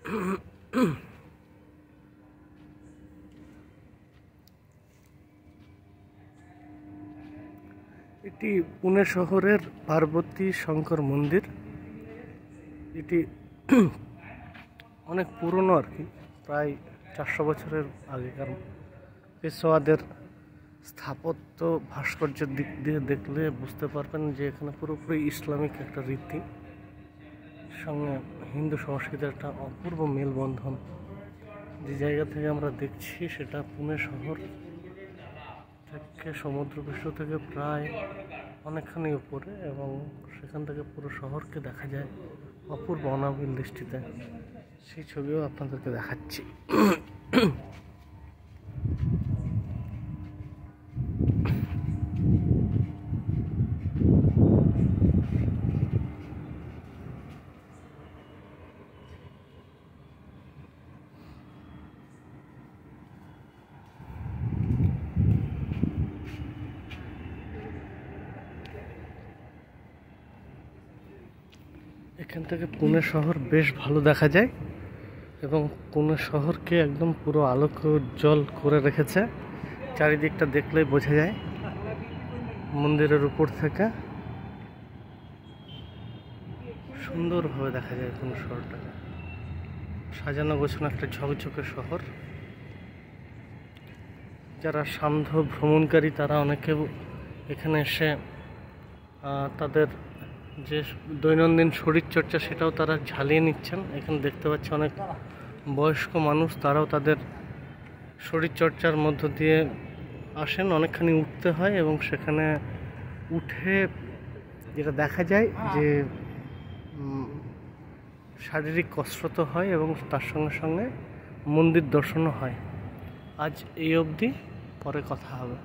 এটি পুনে শহরের পার্বতী শঙ্কর মন্দির। এটি অনেক পুরনো আর কি, প্রায় 400 বছরের আগেকার। পেশোয়াদের স্থাপত্য ভাস্কর্যের দিক দিয়ে দেখলে বুঝতে পারবেন যে এখানে পুরোপুরি ইসলামিক একটা রীতি সঙ্গে হিন্দু সংস্কৃতির একটা অপূর্ব মেলবন্ধন। যে জায়গা থেকে আমরা দেখছি সেটা পুনে শহর থেকে সমুদ্রপৃষ্ঠ থেকে প্রায় অনেকখানি উপরে, এবং সেখান থেকে পুরো শহরকে দেখা যায় অপূর্ব অনাবিল দৃষ্টিতে। সেই ছবিও আপনাদেরকে দেখাচ্ছি। এখান থেকে পুনে শহর বেশ ভালো দেখা যায়, এবং পুনে শহরকে একদম পুরো আলোকোজ্জ্বল করে রেখেছে। চারিদিকটা দেখলেই বোঝা যায়। মন্দিরের উপর থেকে সুন্দরভাবে দেখা যায় পুনে শহরটাকে। সাজানো গোছানো একটা ঝকঝকে শহর। যারা সান্ধ্য ভ্রমণকারী তারা অনেকে এখানে এসে তাদের যে দৈনন্দিন শরীরচর্চা সেটাও তারা ঝালিয়ে নিচ্ছেন। এখানে দেখতে পাচ্ছি অনেক বয়স্ক মানুষ, তারাও তাদের শরীরচর্চার মধ্য দিয়ে আসেন। অনেকখানি উঠতে হয় এবং সেখানে উঠে যেটা দেখা যায় যে শারীরিক কসরত হয় এবং তার সঙ্গে সঙ্গে মন্দির দর্শনও হয়। আজ এই অবধি, পরে কথা হবে।